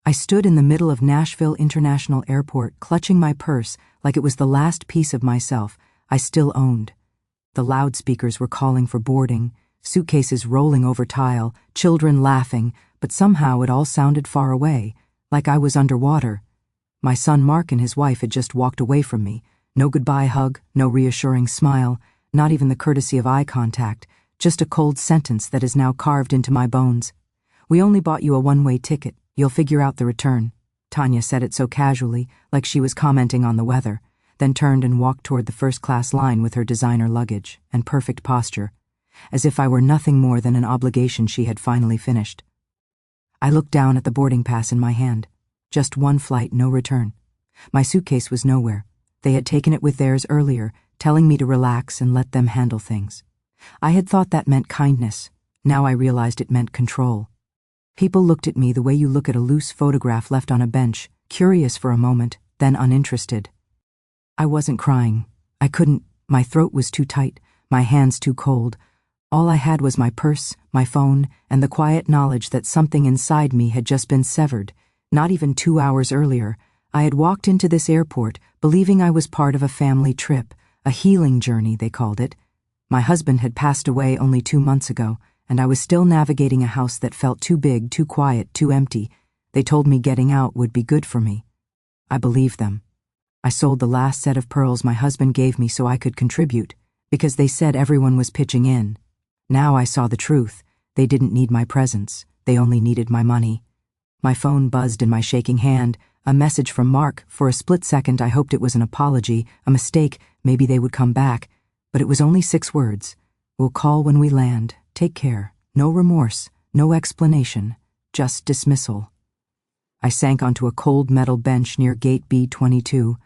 I stood in the middle of Nashville International Airport, clutching my purse like it was the last piece of myself I still owned. The loudspeakers were calling for boarding, suitcases rolling over tile, children laughing, but somehow it all sounded far away, like I was underwater. My son Mark and his wife had just walked away from me. No goodbye hug, no reassuring smile, not even the courtesy of eye contact, just a cold sentence that is now carved into my bones. "We only bought you a one-way ticket. You'll figure out the return." Tanya said it so casually, like she was commenting on the weather, then turned and walked toward the first-class line with her designer luggage and perfect posture, as if I were nothing more than an obligation she had finally finished. I looked down at the boarding pass in my hand. Just one flight, no return. My suitcase was nowhere. They had taken it with theirs earlier, telling me to relax and let them handle things. I had thought that meant kindness. Now I realized it meant control. People looked at me the way you look at a loose photograph left on a bench, curious for a moment, then uninterested. I wasn't crying. I couldn't. My throat was too tight, my hands too cold. All I had was my purse, my phone, and the quiet knowledge that something inside me had just been severed. Not even 2 hours earlier, I had walked into this airport believing I was part of a family trip, a healing journey, they called it. My husband had passed away only 2 months ago, and I was still navigating a house that felt too big, too quiet, too empty. They told me getting out would be good for me. I believed them. I sold the last set of pearls my husband gave me so I could contribute, because they said everyone was pitching in. Now I saw the truth. They didn't need my presence. They only needed my money. My phone buzzed in my shaking hand, a message from Mark. For a split second I hoped it was an apology, a mistake, maybe they would come back. But it was only 6 words. "We'll call when we land. Take care." No remorse, no explanation, just dismissal. I sank onto a cold metal bench near gate B22.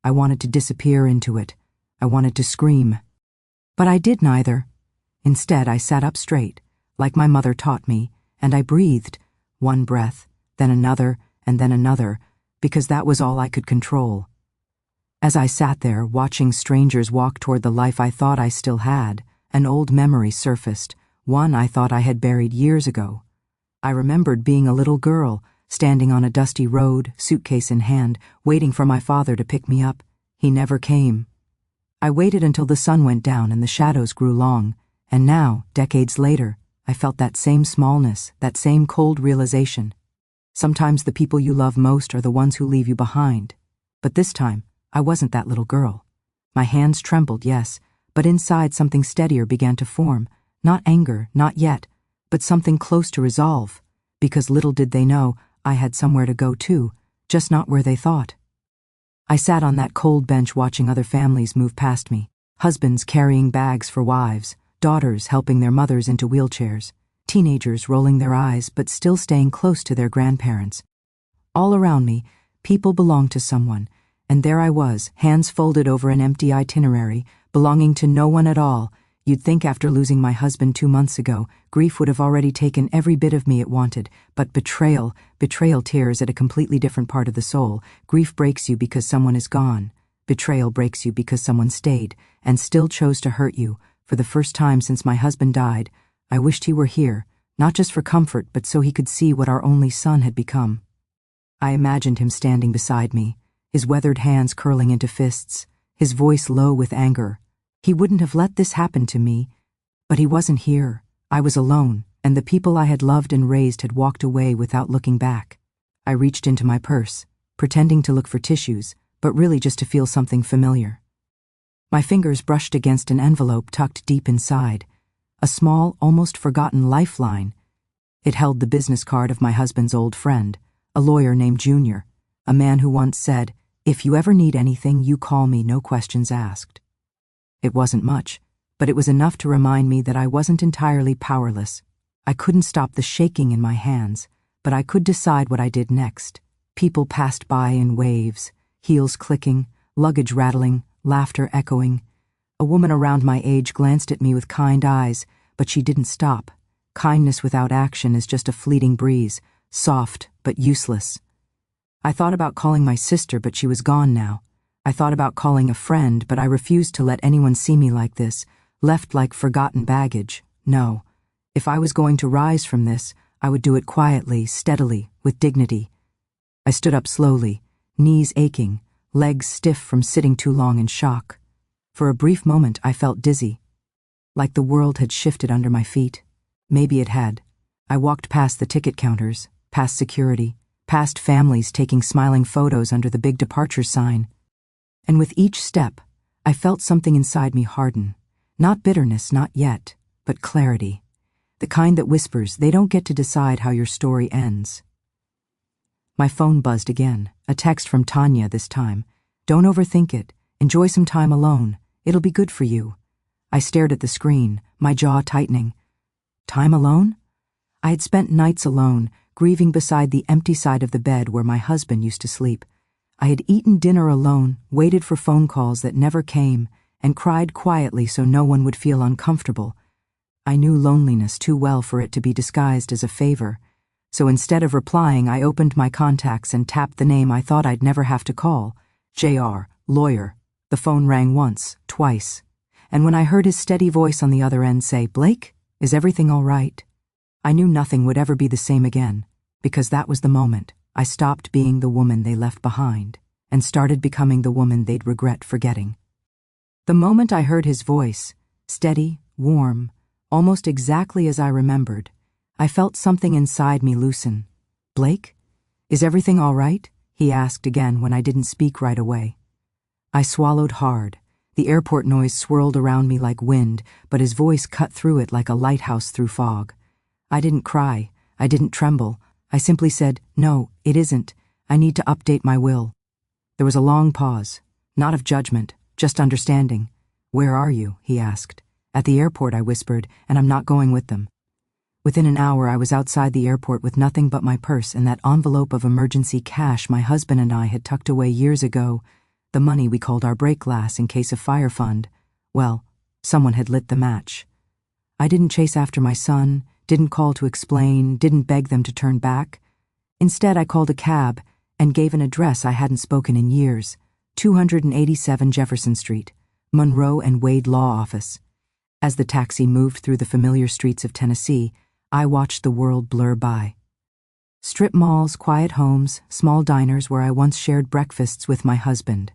I wanted to disappear into it. I wanted to scream. But I did neither. Instead, I sat up straight, like my mother taught me, and I breathed, one breath, then another, and then another, because that was all I could control. As I sat there, watching strangers walk toward the life I thought I still had, an old memory surfaced, one I thought I had buried years ago. I remembered being a little girl, standing on a dusty road, suitcase in hand, waiting for my father to pick me up. He never came. I waited until the sun went down and the shadows grew long, and now, decades later, I felt that same smallness, that same cold realization. Sometimes the people you love most are the ones who leave you behind. But this time, I wasn't that little girl. My hands trembled, yes, but inside something steadier began to form. Not anger, not yet, but something close to resolve, because little did they know I had somewhere to go too, just not where they thought. I sat on that cold bench watching other families move past me, husbands carrying bags for wives, daughters helping their mothers into wheelchairs, teenagers rolling their eyes but still staying close to their grandparents. All around me, people belonged to someone, and there I was, hands folded over an empty itinerary, belonging to no one at all. You'd think after losing my husband 2 months ago, grief would have already taken every bit of me it wanted, but betrayal tears at a completely different part of the soul. Grief breaks you because someone is gone. Betrayal breaks you because someone stayed, and still chose to hurt you. For the first time since my husband died, I wished he were here, not just for comfort, but so he could see what our only son had become. I imagined him standing beside me, his weathered hands curling into fists, his voice low with anger. He wouldn't have let this happen to me, but he wasn't here. I was alone, and the people I had loved and raised had walked away without looking back. I reached into my purse, pretending to look for tissues, but really just to feel something familiar. My fingers brushed against an envelope tucked deep inside, a small, almost forgotten lifeline. It held the business card of my husband's old friend, a lawyer named Junior, a man who once said, "If you ever need anything, you call me, no questions asked." It wasn't much, but it was enough to remind me that I wasn't entirely powerless. I couldn't stop the shaking in my hands, but I could decide what I did next. People passed by in waves, heels clicking, luggage rattling, laughter echoing. A woman around my age glanced at me with kind eyes, but she didn't stop. Kindness without action is just a fleeting breeze, soft but useless. I thought about calling my sister, but she was gone now. I thought about calling a friend, but I refused to let anyone see me like this, left like forgotten baggage. No. If I was going to rise from this, I would do it quietly, steadily, with dignity. I stood up slowly, knees aching, legs stiff from sitting too long in shock. For a brief moment I felt dizzy, like the world had shifted under my feet. Maybe it had. I walked past the ticket counters, past security, past families taking smiling photos under the big departure sign. And with each step, I felt something inside me harden. Not bitterness, not yet, but clarity. The kind that whispers, they don't get to decide how your story ends. My phone buzzed again, a text from Tanya this time. Don't overthink it. Enjoy some time alone. It'll be good for you. I stared at the screen, my jaw tightening. Time alone? I had spent nights alone, grieving beside the empty side of the bed where my husband used to sleep. I had eaten dinner alone, waited for phone calls that never came, and cried quietly so no one would feel uncomfortable. I knew loneliness too well for it to be disguised as a favor, so instead of replying, I opened my contacts and tapped the name I thought I'd never have to call. JR, lawyer. The phone rang once, twice, and when I heard his steady voice on the other end say, Blake, is everything all right? I knew nothing would ever be the same again, because that was the moment I stopped being the woman they left behind and started becoming the woman they'd regret forgetting. The moment I heard his voice, steady, warm, almost exactly as I remembered, I felt something inside me loosen. Blake, is everything all right? He asked again when I didn't speak right away. I swallowed hard. The airport noise swirled around me like wind, but his voice cut through it like a lighthouse through fog. I didn't cry. I didn't tremble. I simply said, no, it isn't. I need to update my will. There was a long pause, not of judgment, just understanding. Where are you? He asked. At the airport, I whispered, and I'm not going with them. Within an hour, I was outside the airport with nothing but my purse and that envelope of emergency cash my husband and I had tucked away years ago, the money we called our break glass in case of fire fund. Well, someone had lit the match. I didn't chase after my son, didn't call to explain, didn't beg them to turn back. Instead, I called a cab and gave an address I hadn't spoken in years, 287 Jefferson Street, Monroe and Wade Law Office. As the taxi moved through the familiar streets of Tennessee, I watched the world blur by. Strip malls, quiet homes, small diners where I once shared breakfasts with my husband.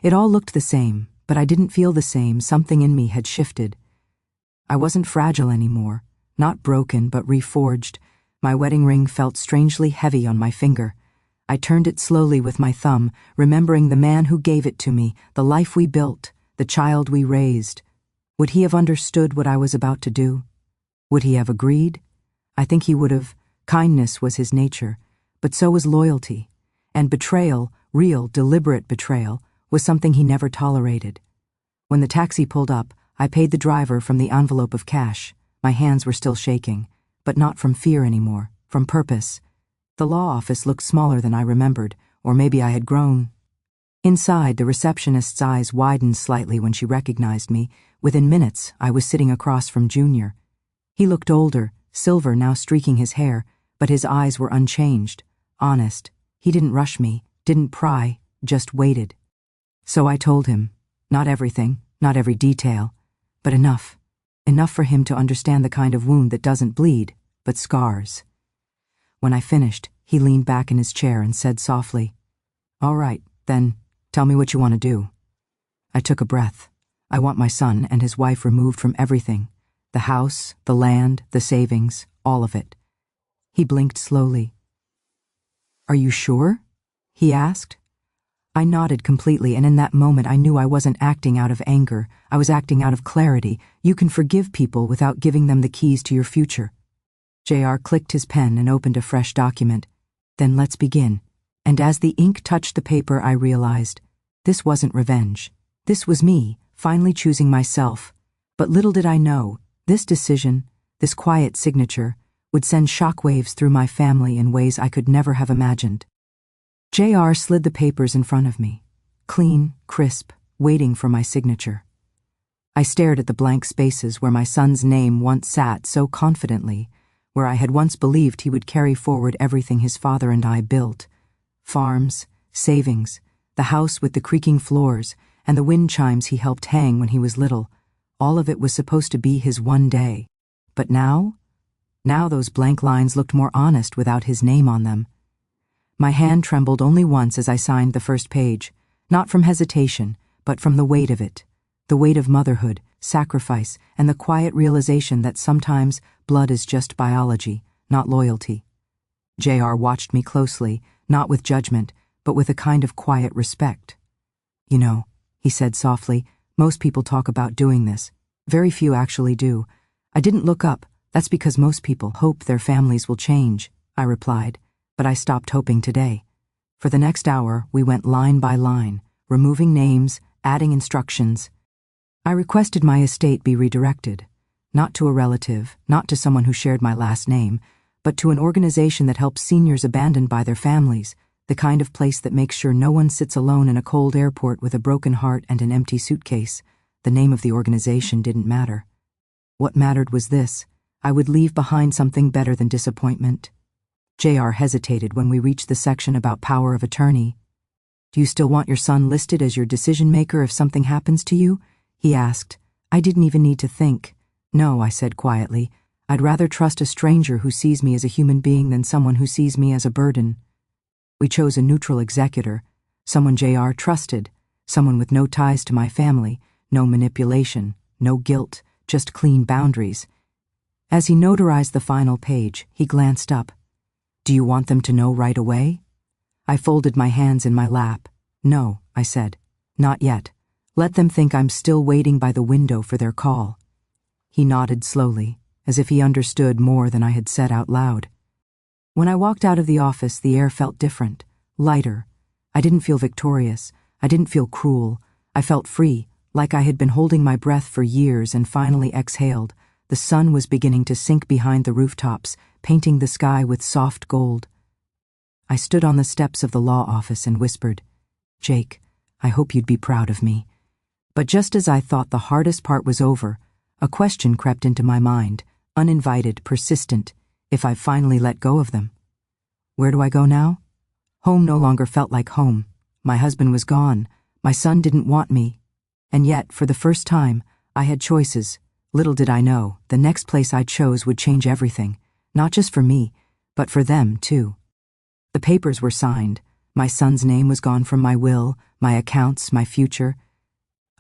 It all looked the same, but I didn't feel the same. Something in me had shifted. I wasn't fragile anymore, not broken but reforged. My wedding ring felt strangely heavy on my finger. I turned it slowly with my thumb, remembering the man who gave it to me, the life we built, the child we raised. Would he have understood what I was about to do? Would he have agreed? I think he would have. Kindness was his nature, but so was loyalty. And betrayal, real, deliberate betrayal, was something he never tolerated. When the taxi pulled up, I paid the driver from the envelope of cash. My hands were still shaking, but not from fear anymore, from purpose. The law office looked smaller than I remembered, or maybe I had grown. Inside, the receptionist's eyes widened slightly when she recognized me. Within minutes, I was sitting across from Junior. He looked older, silver now streaking his hair, but his eyes were unchanged, honest. He didn't rush me, didn't pry, just waited. So I told him, not everything, not every detail, but enough. Enough for him to understand the kind of wound that doesn't bleed, but scars. When I finished, he leaned back in his chair and said softly, All right, then, tell me what you want to do. I took a breath. I want my son and his wife removed from everything. The house, the land, the savings, all of it. He blinked slowly. Are you sure? He asked. I nodded completely, and in that moment I knew I wasn't acting out of anger. I was acting out of clarity. You can forgive people without giving them the keys to your future. JR clicked his pen and opened a fresh document. Then let's begin. And as the ink touched the paper, I realized this wasn't revenge. This was me, finally choosing myself. But little did I know, this decision, this quiet signature, would send shockwaves through my family in ways I could never have imagined. JR slid the papers in front of me, clean, crisp, waiting for my signature. I stared at the blank spaces where my son's name once sat so confidently, where I had once believed he would carry forward everything his father and I built. Farms, savings, the house with the creaking floors, and the wind chimes he helped hang when he was little. All of it was supposed to be his one day. But now those blank lines looked more honest without his name on them. My hand trembled only once as I signed the first page, not from hesitation, but from the weight of it. The weight of motherhood, sacrifice, and the quiet realization that sometimes blood is just biology, not loyalty. JR watched me closely, not with judgment, but with a kind of quiet respect. "You know," he said softly, "most people talk about doing this. Very few actually do. I didn't look up. That's because most people hope their families will change," I replied, but I stopped hoping today. For the next hour, we went line by line, removing names, adding instructions. I requested my estate be redirected, not to a relative, not to someone who shared my last name, but to an organization that helps seniors abandoned by their families, the kind of place that makes sure no one sits alone in a cold airport with a broken heart and an empty suitcase. The name of the organization didn't matter. What mattered was this: I would leave behind something better than disappointment. JR hesitated when we reached the section about power of attorney. "Do you still want your son listed as your decision-maker if something happens to you?" he asked. I didn't even need to think. "No," I said quietly. "I'd rather trust a stranger who sees me as a human being than someone who sees me as a burden." We chose a neutral executor, someone JR trusted, someone with no ties to my family, no manipulation, no guilt, just clean boundaries. As he notarized the final page, he glanced up. "Do you want them to know right away?" I folded my hands in my lap. "No," I said. "Not yet. Let them think I'm still waiting by the window for their call." He nodded slowly, as if he understood more than I had said out loud. When I walked out of the office, the air felt different, lighter. I didn't feel victorious. I didn't feel cruel. I felt free, like I had been holding my breath for years and finally exhaled. The sun was beginning to sink behind the rooftops, painting the sky with soft gold. I stood on the steps of the law office and whispered, "Jake, I hope you'd be proud of me." But just as I thought the hardest part was over, a question crept into my mind, uninvited, persistent. If I've finally let go of them, where do I go now? Home no longer felt like home. My husband was gone. My son didn't want me. And yet, for the first time, I had choices. Little did I know, the next place I chose would change everything, not just for me, but for them, too. The papers were signed. My son's name was gone from my will, my accounts, my future.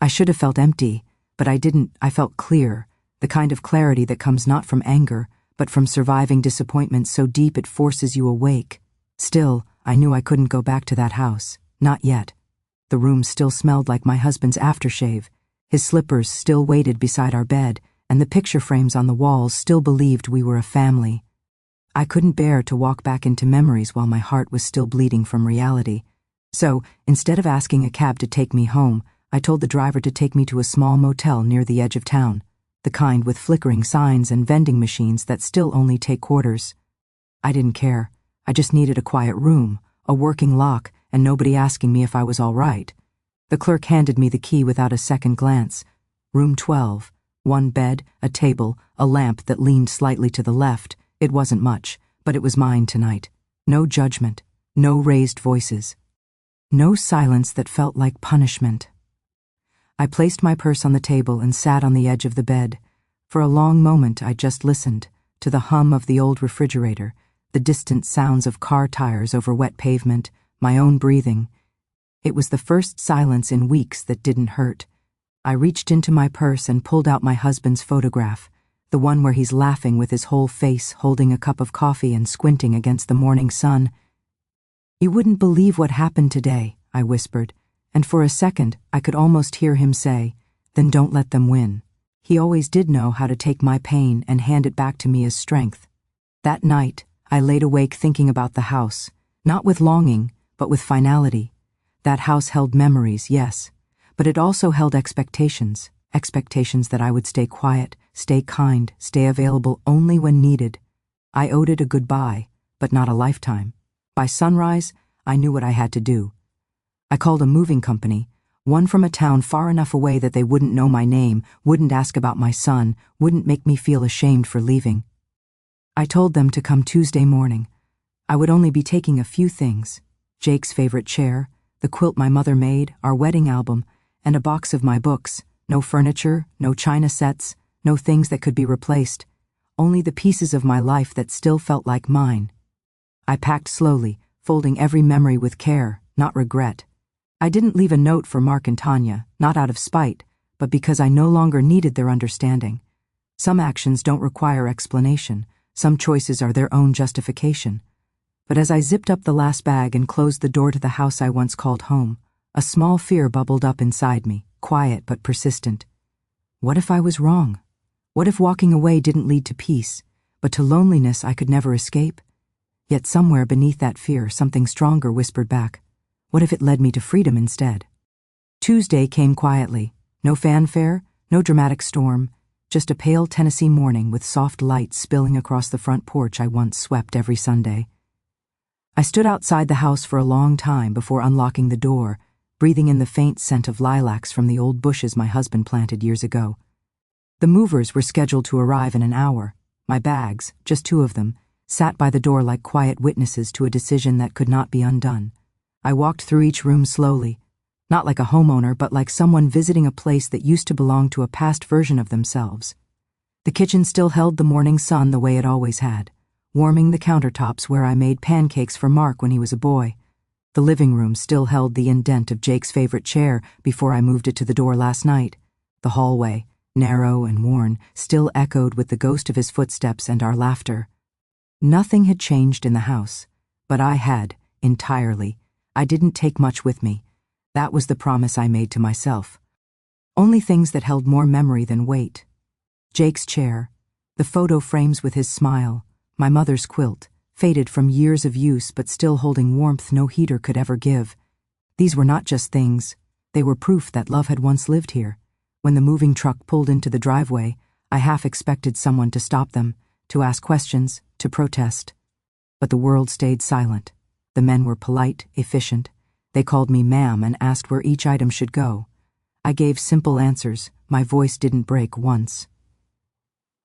I should have felt empty, but I didn't. I felt clear, the kind of clarity that comes not from anger, but from surviving disappointment so deep it forces you awake. Still, I knew I couldn't go back to that house. Not yet. The room still smelled like my husband's aftershave. His slippers still waited beside our bed, and the picture frames on the walls still believed we were a family. I couldn't bear to walk back into memories while my heart was still bleeding from reality. So, instead of asking a cab to take me home, I told the driver to take me to a small motel near the edge of town, the kind with flickering signs and vending machines that still only take quarters. I didn't care. I just needed a quiet room, a working lock, and nobody asking me if I was all right. The clerk handed me the key without a second glance. Room 12. One bed, a table, a lamp that leaned slightly to the left. It wasn't much, but it was mine tonight. No judgment, no raised voices. No silence that felt like punishment. I placed my purse on the table and sat on the edge of the bed. For a long moment I just listened, to the hum of the old refrigerator, the distant sounds of car tires over wet pavement, my own breathing. It was the first silence in weeks that didn't hurt. I reached into my purse and pulled out my husband's photograph, the one where he's laughing with his whole face, holding a cup of coffee and squinting against the morning sun. "You wouldn't believe what happened today," I whispered. And for a second, I could almost hear him say, "Then don't let them win." He always did know how to take my pain and hand it back to me as strength. That night, I laid awake thinking about the house, not with longing, but with finality. That house held memories, yes, but it also held expectations, expectations that I would stay quiet, stay kind, stay available only when needed. I owed it a goodbye, but not a lifetime. By sunrise, I knew what I had to do. I called a moving company, one from a town far enough away that they wouldn't know my name, wouldn't ask about my son, wouldn't make me feel ashamed for leaving. I told them to come Tuesday morning. I would only be taking a few things: Jake's favorite chair, the quilt my mother made, our wedding album, and a box of my books. No furniture, no china sets, no things that could be replaced. Only the pieces of my life that still felt like mine. I packed slowly, folding every memory with care, not regret. I didn't leave a note for Mark and Tanya, not out of spite, but because I no longer needed their understanding. Some actions don't require explanation. Some choices are their own justification. But as I zipped up the last bag and closed the door to the house I once called home, a small fear bubbled up inside me, quiet but persistent. What if I was wrong? What if walking away didn't lead to peace, but to loneliness I could never escape? Yet somewhere beneath that fear, something stronger whispered back. What if it led me to freedom instead? Tuesday came quietly. No fanfare, no dramatic storm, just a pale Tennessee morning with soft light spilling across the front porch I once swept every Sunday. I stood outside the house for a long time before unlocking the door, breathing in the faint scent of lilacs from the old bushes my husband planted years ago. The movers were scheduled to arrive in an hour. My bags, just 2 of them, sat by the door like quiet witnesses to a decision that could not be undone. I walked through each room slowly, not like a homeowner, but like someone visiting a place that used to belong to a past version of themselves. The kitchen still held the morning sun the way it always had, warming the countertops where I made pancakes for Mark when he was a boy. The living room still held the indent of Jake's favorite chair before I moved it to the door last night. The hallway, narrow and worn, still echoed with the ghost of his footsteps and our laughter. Nothing had changed in the house, but I had, entirely. I didn't take much with me. That was the promise I made to myself. Only things that held more memory than weight. Jake's chair, the photo frames with his smile, my mother's quilt, faded from years of use but still holding warmth no heater could ever give. These were not just things, they were proof that love had once lived here. When the moving truck pulled into the driveway, I half expected someone to stop them, to ask questions, to protest. But the world stayed silent. The men were polite, efficient. They called me ma'am and asked where each item should go. I gave simple answers. My voice didn't break once.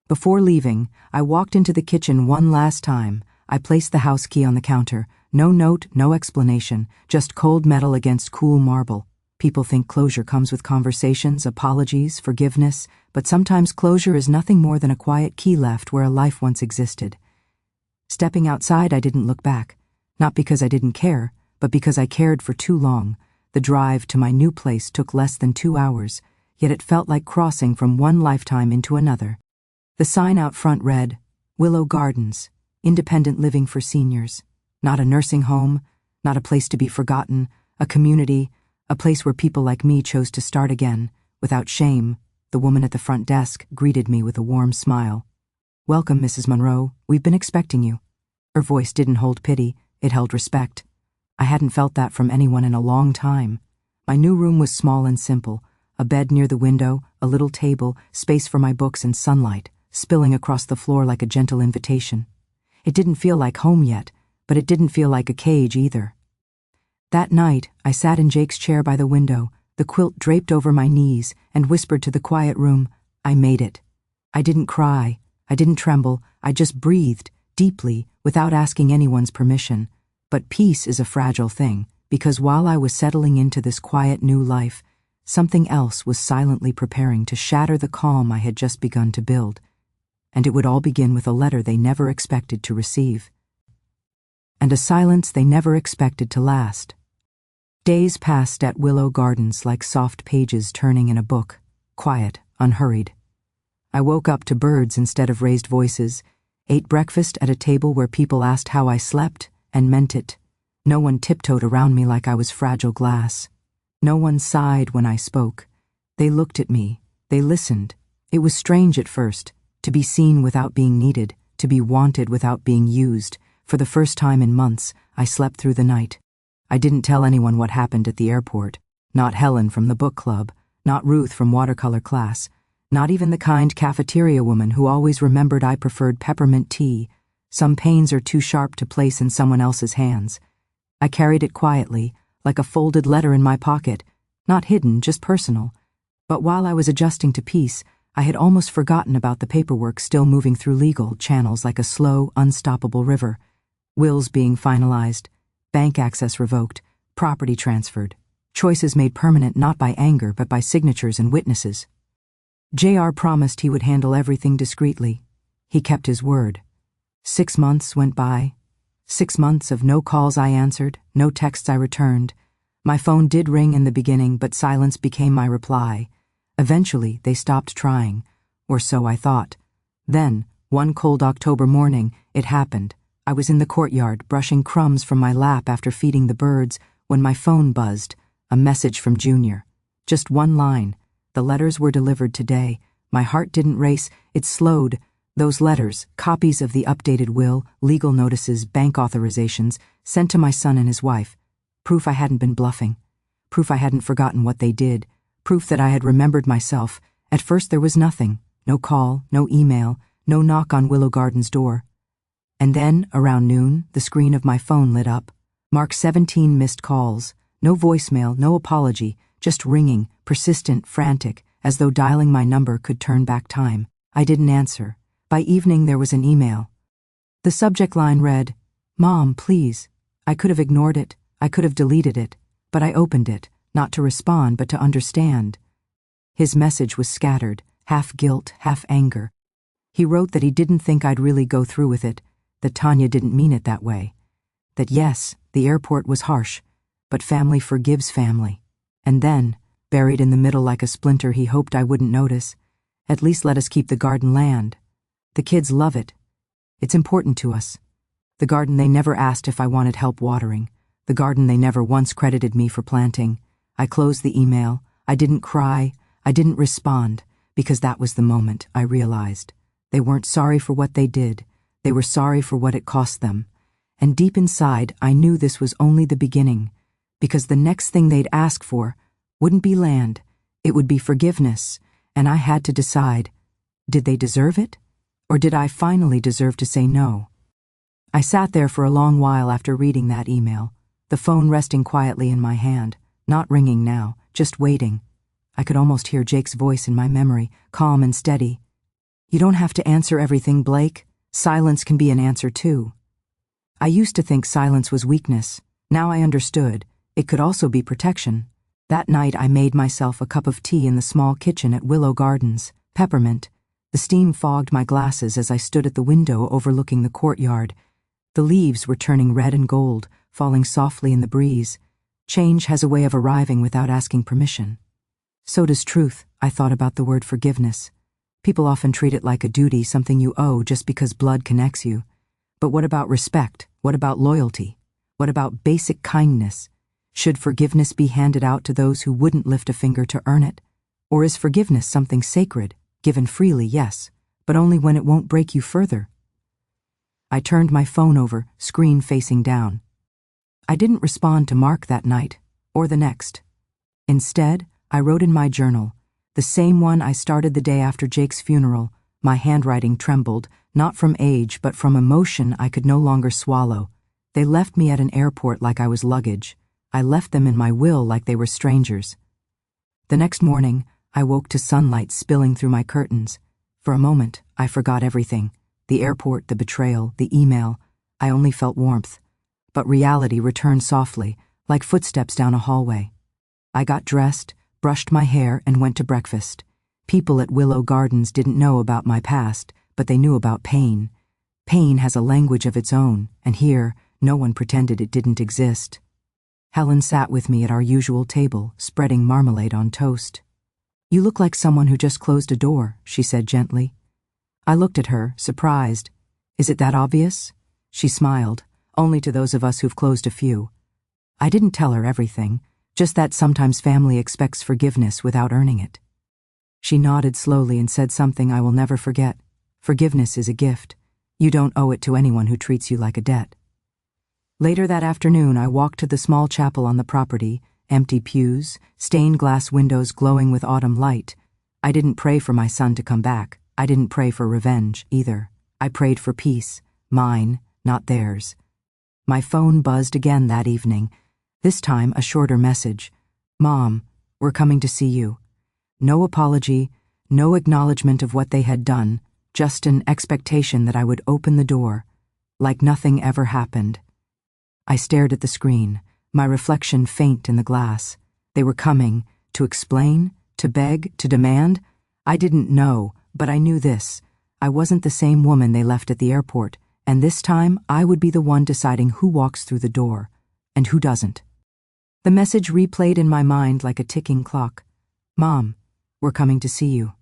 Before leaving, I walked into the kitchen one last time. I placed the house key on the counter. No note, no explanation, just cold metal against cool marble. People think closure comes with conversations, apologies, forgiveness, but sometimes closure is nothing more than a quiet key left where a life once existed. Stepping outside, I didn't look back. Not because I didn't care, but because I cared for too long. The drive to my new place took less than 2 hours, yet it felt like crossing from one lifetime into another. The sign out front read, Willow Gardens, independent living for seniors. Not a nursing home, not a place to be forgotten, a community, a place where people like me chose to start again, without shame. The woman at the front desk greeted me with a warm smile. Welcome, Mrs. Monroe. We've been expecting you. Her voice didn't hold pity, it held respect. I hadn't felt that from anyone in a long time. My new room was small and simple, a bed near the window, a little table, space for my books and sunlight, spilling across the floor like a gentle invitation. It didn't feel like home yet, but it didn't feel like a cage either. That night, I sat in Jake's chair by the window, the quilt draped over my knees, and whispered to the quiet room, I made it. I didn't cry, I didn't tremble, I just breathed, deeply, without asking anyone's permission. But peace is a fragile thing, because while I was settling into this quiet new life, something else was silently preparing to shatter the calm I had just begun to build. And it would all begin with a letter they never expected to receive. And a silence they never expected to last. Days passed at Willow Gardens like soft pages turning in a book, quiet, unhurried. I woke up to birds instead of raised voices, ate breakfast at a table where people asked how I slept, and meant it. No one tiptoed around me like I was fragile glass. No one sighed when I spoke. They looked at me. They listened. It was strange at first, to be seen without being needed, to be wanted without being used. For the first time in months, I slept through the night. I didn't tell anyone what happened at the airport. Not Helen from the book club, not Ruth from watercolor class, not even the kind cafeteria woman who always remembered I preferred peppermint tea. Some pains are too sharp to place in someone else's hands. I carried it quietly, like a folded letter in my pocket, not hidden, just personal. But while I was adjusting to peace, I had almost forgotten about the paperwork still moving through legal channels like a slow, unstoppable river. Wills being finalized, bank access revoked, property transferred, choices made permanent not by anger but by signatures and witnesses. JR promised he would handle everything discreetly. He kept his word. 6 months went by. 6 months of no calls I answered, no texts I returned. My phone did ring in the beginning, but silence became my reply. Eventually, they stopped trying, or so I thought. Then, one cold October morning, it happened. I was in the courtyard, brushing crumbs from my lap after feeding the birds, when my phone buzzed, a message from Junior. Just one line. The letters were delivered today. My heart didn't race, it slowed. Those letters, copies of the updated will, legal notices, bank authorizations, sent to my son and his wife. Proof I hadn't been bluffing. Proof I hadn't forgotten what they did. Proof that I had remembered myself. At first there was nothing. No call, no email, no knock on Willow Garden's door. And then, around noon, the screen of my phone lit up. Mark 17 missed calls. No voicemail, no apology, just ringing, persistent, frantic, as though dialing my number could turn back time. I didn't answer. By evening there was an email. The subject line read, "Mom, please." I could have ignored it. I could have deleted it. But I opened it, not to respond, but to understand. His message was scattered, half guilt, half anger. He wrote that he didn't think I'd really go through with it, that Tanya didn't mean it that way. That yes, the airport was harsh, but family forgives family. And then, buried in the middle like a splinter he hoped I wouldn't notice, "At least let us keep the garden land. The kids love it. It's important to us. The garden they never asked if I wanted help watering. The garden they never once credited me for planting." I closed the email. I didn't cry. I didn't respond, because that was the moment I realized. They weren't sorry for what they did. They were sorry for what it cost them. And deep inside, I knew this was only the beginning, because the next thing they'd ask for wouldn't be land. It would be forgiveness, and I had to decide, did they deserve it? Or did I finally deserve to say no? I sat there for a long while after reading that email, the phone resting quietly in my hand, not ringing now, just waiting. I could almost hear Jake's voice in my memory, calm and steady. "You don't have to answer everything, Blake. Silence can be an answer too." I used to think silence was weakness. Now I understood. It could also be protection. That night I made myself a cup of tea in the small kitchen at Willow Gardens, peppermint. The steam fogged my glasses as I stood at the window overlooking the courtyard. The leaves were turning red and gold, falling softly in the breeze. Change has a way of arriving without asking permission. So does truth. I thought about the word forgiveness. People often treat it like a duty, something you owe just because blood connects you. But what about respect? What about loyalty? What about basic kindness? Should forgiveness be handed out to those who wouldn't lift a finger to earn it? Or is forgiveness something sacred, given freely, yes, but only when it won't break you further? I turned my phone over, screen facing down. I didn't respond to Mark that night, or the next. Instead, I wrote in my journal, the same one I started the day after Jake's funeral. My handwriting trembled, not from age, but from emotion I could no longer swallow. They left me at an airport like I was luggage. I left them in my will like they were strangers. The next morning, I woke to sunlight spilling through my curtains. For a moment, I forgot everything. The airport, the betrayal, the email. I only felt warmth. But reality returned softly, like footsteps down a hallway. I got dressed, brushed my hair, and went to breakfast. People at Willow Gardens didn't know about my past, but they knew about pain. Pain has a language of its own, and here, no one pretended it didn't exist. Helen sat with me at our usual table, spreading marmalade on toast. "You look like someone who just closed a door," she said gently. I looked at her, surprised. "Is it that obvious?" She smiled, only to those of us who've closed a few. I didn't tell her everything, just that sometimes family expects forgiveness without earning it. She nodded slowly and said something I will never forget. Forgiveness is a gift. You don't owe it to anyone who treats you like a debt. Later that afternoon, I walked to the small chapel on the property, empty pews, stained glass windows glowing with autumn light. I didn't pray for my son to come back. I didn't pray for revenge, either. I prayed for peace, mine, not theirs. My phone buzzed again that evening, this time a shorter message. "Mom, we're coming to see you." No apology, no acknowledgement of what they had done, just an expectation that I would open the door, like nothing ever happened. I stared at the screen, my reflection faint in the glass. They were coming, to explain, to beg, to demand. I didn't know, but I knew this. I wasn't the same woman they left at the airport, And this time, I would be the one deciding who walks through the door and who doesn't. The message replayed in my mind like a ticking clock. Mom, we're coming to see you.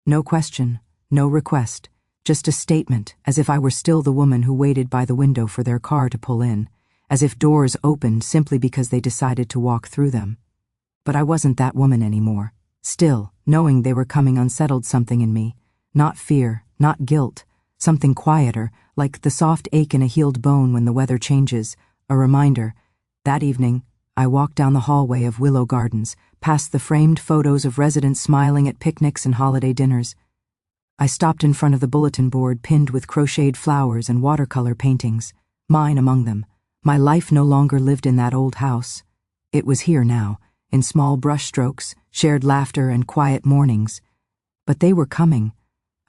No question, no request, just a statement, as if I were still the woman who waited by the window for their car to pull in, as if doors opened simply because they decided to walk through them. But I wasn't that woman anymore. Still, knowing they were coming unsettled something in me. Not fear, not guilt, something quieter, like the soft ache in a healed bone when the weather changes, a reminder. That evening, I walked down the hallway of Willow Gardens, past the framed photos of residents smiling at picnics and holiday dinners. I stopped in front of the bulletin board pinned with crocheted flowers and watercolor paintings, mine among them. My life no longer lived in that old house. It was here now, in small brushstrokes, shared laughter, and quiet mornings. But they were coming.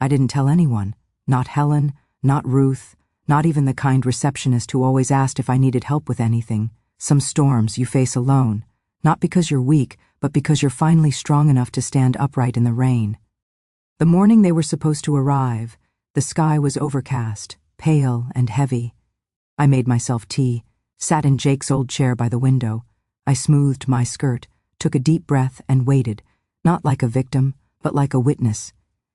I didn't tell anyone. Not Helen, not Ruth, not even the kind receptionist who always asked if I needed help with anything. Some storms you face alone, not because you're weak, but because you're finally strong enough to stand upright in the rain. The morning they were supposed to arrive, the sky was overcast, pale and heavy. I made myself tea, sat in Jake's old chair by the window. I smoothed my skirt, took a deep breath, and waited, not like a victim, but like a witness.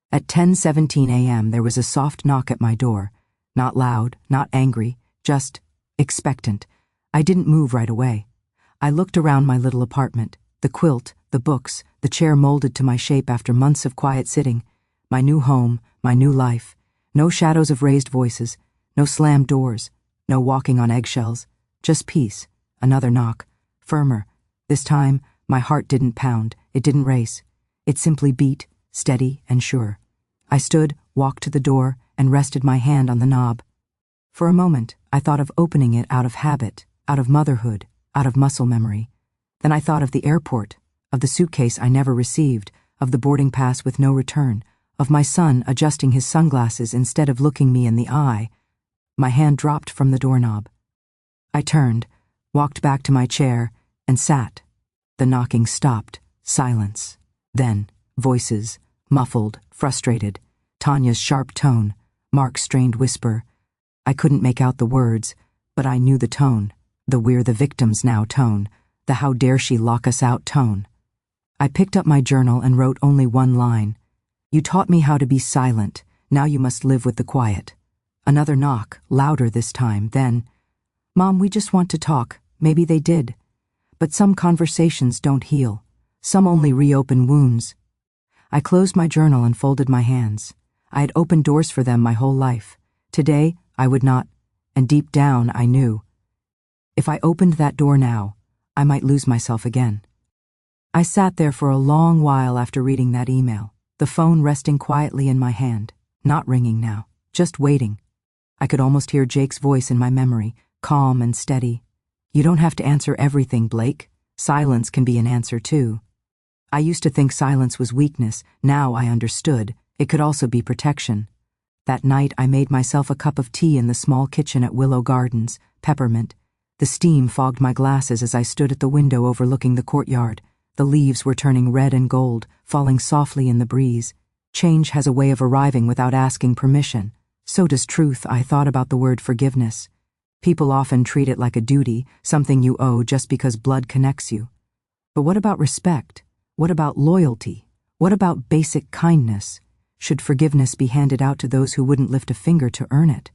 At 10:17 a.m. there was a soft knock at my door. Not loud, not angry, just expectant. I didn't move right away. I looked around my little apartment, the quilt, the books, the chair molded to my shape after months of quiet sitting, my new home, my new life. No shadows of raised voices, no slammed doors, no walking on eggshells, just peace. Another knock, firmer. This time, my heart didn't pound, it didn't race. It simply beat, steady and sure. I stood, walked to the door, and rested my hand on the knob. For a moment, I thought of opening it out of habit, out of motherhood, out of muscle memory. Then I thought of the airport, of the suitcase I never received, of the boarding pass with no return, of my son adjusting his sunglasses instead of looking me in the eye. My hand dropped from the doorknob. I turned, walked back to my chair, and sat. The knocking stopped. Silence. Then, voices, muffled, frustrated. Tanya's sharp tone, Mark's strained whisper. I couldn't make out the words, but I knew the tone. The "we're the victims now" tone, the "how dare she lock us out" tone. I picked up my journal and wrote only one line. You taught me how to be silent, now you must live with the quiet. Another knock, louder this time, then, Mom, we just want to talk. Maybe they did. But some conversations don't heal. Some only reopen wounds. I closed my journal and folded my hands. I had opened doors for them my whole life. Today, I would not, and deep down I knew. If I opened that door now, I might lose myself again. I sat there for a long while after reading that email, the phone resting quietly in my hand, not ringing now, just waiting. I could almost hear Jake's voice in my memory, calm and steady. You don't have to answer everything, Blake. Silence can be an answer too. I used to think silence was weakness. Now I understood. It could also be protection. That night I made myself a cup of tea in the small kitchen at Willow Gardens, peppermint. The steam fogged my glasses as I stood at the window overlooking the courtyard. The leaves were turning red and gold, falling softly in the breeze. Change has a way of arriving without asking permission. So does truth. I thought about the word forgiveness. People often treat it like a duty, something you owe just because blood connects you. But what about respect? What about loyalty? What about basic kindness? Should forgiveness be handed out to those who wouldn't lift a finger to earn it?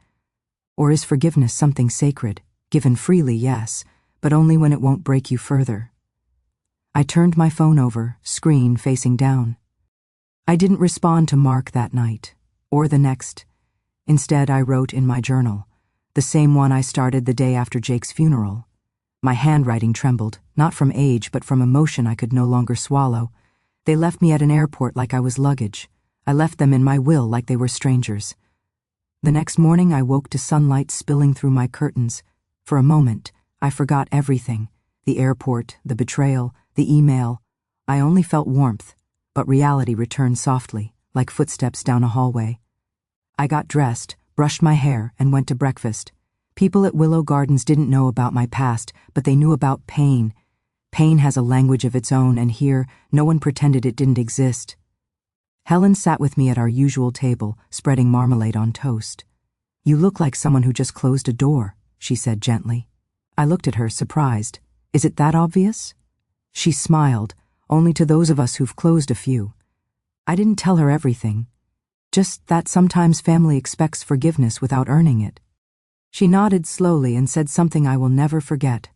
Or is forgiveness something sacred? Given freely, yes, but only when it won't break you further. I turned my phone over, screen facing down. I didn't respond to Mark that night, or the next. Instead, I wrote in my journal, the same one I started the day after Jake's funeral. My handwriting trembled, not from age, but from emotion I could no longer swallow. They left me at an airport like I was luggage. I left them in my will like they were strangers. The next morning, I woke to sunlight spilling through my curtains. For a moment, I forgot everything. The airport, the betrayal, the email. I only felt warmth, but reality returned softly, like footsteps down a hallway. I got dressed, brushed my hair, and went to breakfast. People at Willow Gardens didn't know about my past, but they knew about pain. Pain has a language of its own, and here, no one pretended it didn't exist. Helen sat with me at our usual table, spreading marmalade on toast. "You look like someone who just closed a door," she said gently. I looked at her, surprised. "Is it that obvious?" She smiled, only to those of us who've closed a few. I didn't tell her everything, just that sometimes family expects forgiveness without earning it. She nodded slowly and said something I will never forget.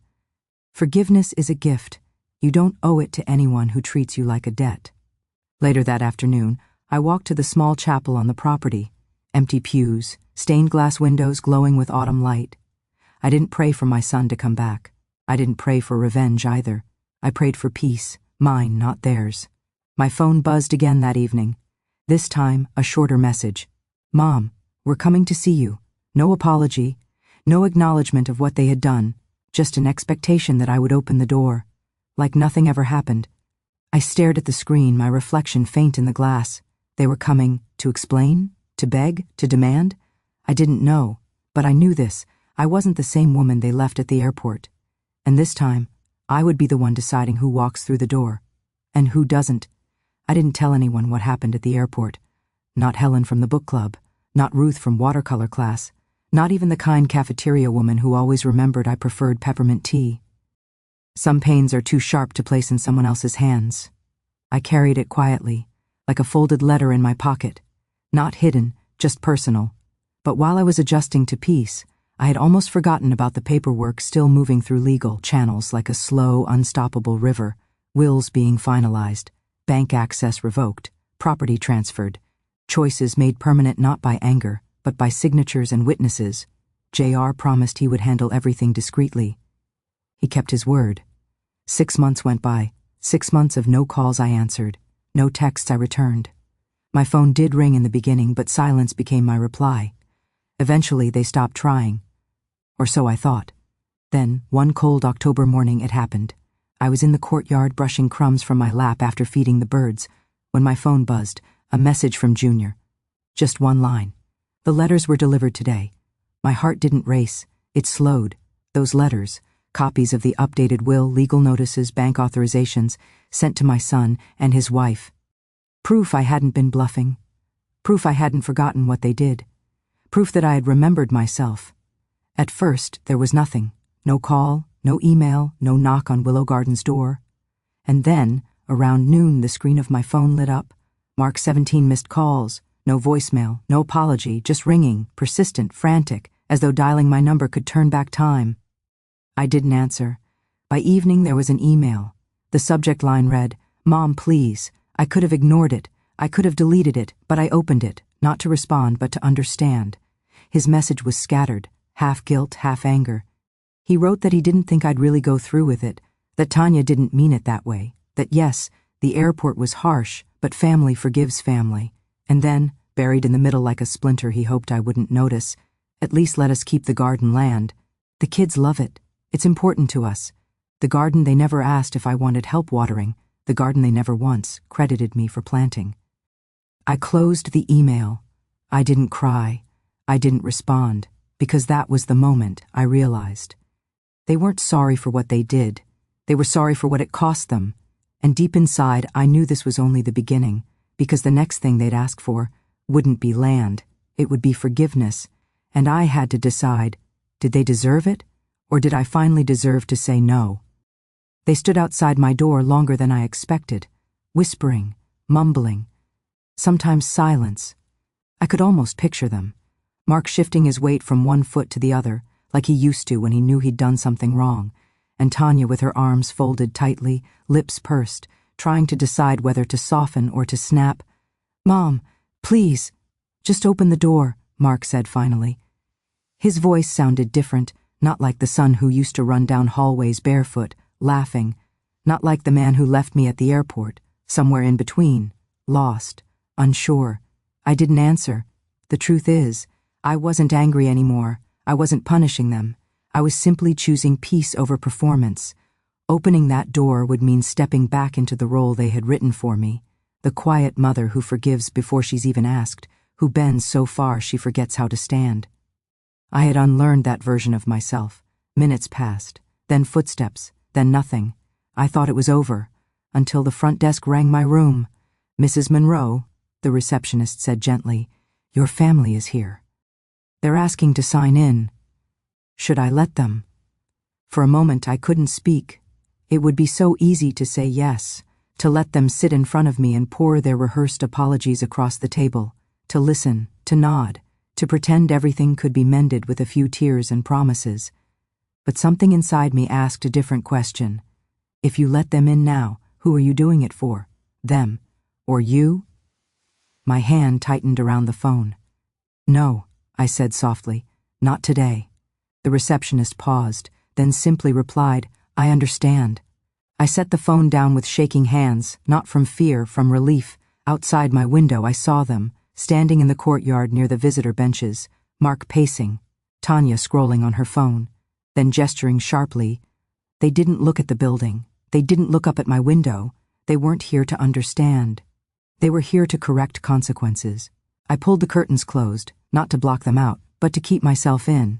"Forgiveness is a gift. You don't owe it to anyone who treats you like a debt." Later that afternoon, I walked to the small chapel on the property. Empty pews, stained glass windows glowing with autumn light. I didn't pray for my son to come back. I didn't pray for revenge either. I prayed for peace, mine, not theirs. My phone buzzed again that evening. This time, a shorter message. "Mom, we're coming to see you." No apology, no acknowledgement of what they had done, just an expectation that I would open the door. Like nothing ever happened. I stared at the screen, my reflection faint in the glass. They were coming to explain, to beg, to demand. I didn't know, but I knew this. I wasn't the same woman they left at the airport. And this time, I would be the one deciding who walks through the door and who doesn't. I didn't tell anyone what happened at the airport. Not Helen from the book club, not Ruth from watercolor class, not even the kind cafeteria woman who always remembered I preferred peppermint tea. Some pains are too sharp to place in someone else's hands. I carried it quietly, like a folded letter in my pocket. Not hidden, just personal. But while I was adjusting to peace, I had almost forgotten about the paperwork still moving through legal channels like a slow, unstoppable river, wills being finalized, bank access revoked, property transferred, choices made permanent not by anger, but by signatures and witnesses. JR promised he would handle everything discreetly. He kept his word. 6 months went by, 6 months of no calls I answered, no texts I returned. My phone did ring in the beginning, but silence became my reply. Eventually, they stopped trying. Or so I thought. Then, one cold October morning, it happened. I was in the courtyard brushing crumbs from my lap after feeding the birds, when my phone buzzed, a message from Junior. Just one line. The letters were delivered today. My heart didn't race. It slowed. Those letters, copies of the updated will, legal notices, bank authorizations, sent to my son and his wife. Proof I hadn't been bluffing. Proof I hadn't forgotten what they did. Proof that I had remembered myself. At first, there was nothing. No call, no email, no knock on Willow Garden's door. And then, around noon, the screen of my phone lit up. Mark 17 missed calls. No voicemail, no apology, just ringing, persistent, frantic, as though dialing my number could turn back time. I didn't answer. By evening, there was an email. The subject line read, "Mom, please." I could have ignored it. I could have deleted it, but I opened it, not to respond, but to understand. His message was scattered, half guilt, half anger. He wrote that he didn't think I'd really go through with it, that Tanya didn't mean it that way, that yes, the airport was harsh, but family forgives family. And then, buried in the middle like a splinter he hoped I wouldn't notice, "At least let us keep the garden land. The kids love it. It's important to us. The garden they never asked if I wanted help watering, the garden they never once credited me for planting." I closed the email. I didn't cry. I didn't respond, because that was the moment I realized. They weren't sorry for what they did. They were sorry for what it cost them. And deep inside, I knew this was only the beginning, because the next thing they'd ask for wouldn't be land. It would be forgiveness. And I had to decide, did they deserve it, or did I finally deserve to say no? They stood outside my door longer than I expected, whispering, mumbling, sometimes silence. I could almost picture them. Mark shifting his weight from one foot to the other, like he used to when he knew he'd done something wrong, and Tanya with her arms folded tightly, lips pursed, trying to decide whether to soften or to snap. "Mom, please, just open the door," Mark said finally. His voice sounded different, not like the son who used to run down hallways barefoot, laughing, not like the man who left me at the airport, somewhere in between, lost, unsure. I didn't answer. The truth is, I wasn't angry anymore. I wasn't punishing them. I was simply choosing peace over performance. Opening that door would mean stepping back into the role they had written for me, the quiet mother who forgives before she's even asked, who bends so far she forgets how to stand. I had unlearned that version of myself. Minutes passed, then footsteps, then nothing. I thought it was over, until the front desk rang my room. "Mrs. Monroe," the receptionist said gently, "your family is here." They're asking to sign in. Should I let them? For a moment I couldn't speak. It would be so easy to say yes, to let them sit in front of me and pour their rehearsed apologies across the table, to listen, to nod, to pretend everything could be mended with a few tears and promises. But something inside me asked a different question. If you let them in now, who are you doing it for? Them? Or you? My hand tightened around the phone. No, I said softly, not today. The receptionist paused, then simply replied, I understand. I set the phone down with shaking hands, not from fear, from relief. Outside my window I saw them, standing in the courtyard near the visitor benches, Mark pacing, Tanya scrolling on her phone, then gesturing sharply. They didn't look at the building. They didn't look up at my window. They weren't here to understand. They were here to correct consequences. I pulled the curtains closed, not to block them out, but to keep myself in.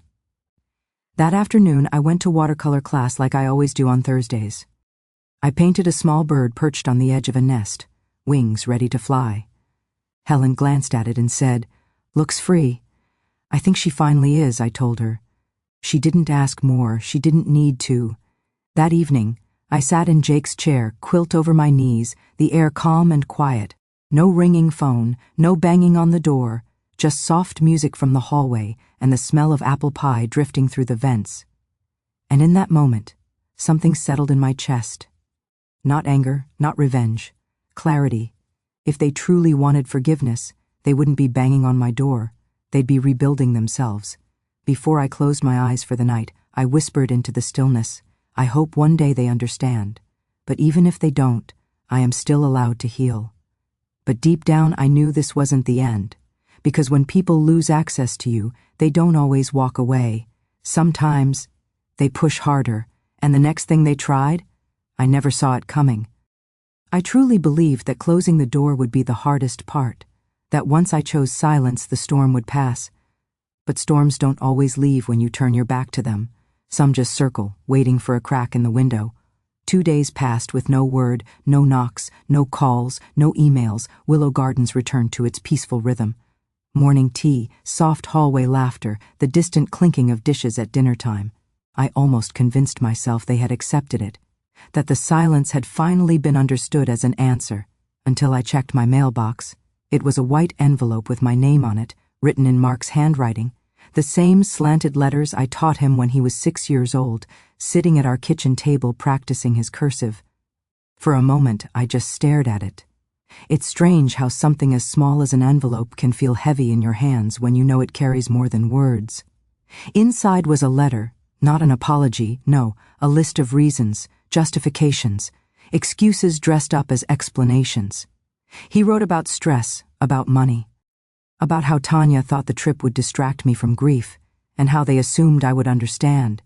That afternoon I went to watercolor class like I always do on Thursdays. I painted a small bird perched on the edge of a nest, wings ready to fly. Helen glanced at it and said, "Looks free." "I think she finally is," I told her. She didn't ask more, she didn't need to. That evening, I sat in Jake's chair, quilt over my knees, the air calm and quiet. No ringing phone, no banging on the door, just soft music from the hallway and the smell of apple pie drifting through the vents. And in that moment, something settled in my chest. Not anger, not revenge. Clarity. If they truly wanted forgiveness, they wouldn't be banging on my door. They'd be rebuilding themselves. Before I closed my eyes for the night, I whispered into the stillness, I hope one day they understand. But even if they don't, I am still allowed to heal. But deep down I knew this wasn't the end. Because when people lose access to you, they don't always walk away. Sometimes they push harder, and the next thing they tried, I never saw it coming. I truly believed that closing the door would be the hardest part, that once I chose silence, the storm would pass. But storms don't always leave when you turn your back to them. Some just circle, waiting for a crack in the window. 2 days passed with no word, no knocks, no calls, no emails. Willow Gardens returned to its peaceful rhythm. Morning tea, soft hallway laughter, the distant clinking of dishes at dinner time. I almost convinced myself they had accepted it, that the silence had finally been understood as an answer, until I checked my mailbox. It was a white envelope with my name on it, written in Mark's handwriting, the same slanted letters I taught him when he was 6 years old, sitting at our kitchen table practicing his cursive. For a moment, I just stared at it. It's strange how something as small as an envelope can feel heavy in your hands when you know it carries more than words. Inside was a letter, not an apology, no, a list of reasons, justifications, excuses dressed up as explanations. He wrote about stress, about money, about how Tanya thought the trip would distract me from grief, and how they assumed I would understand.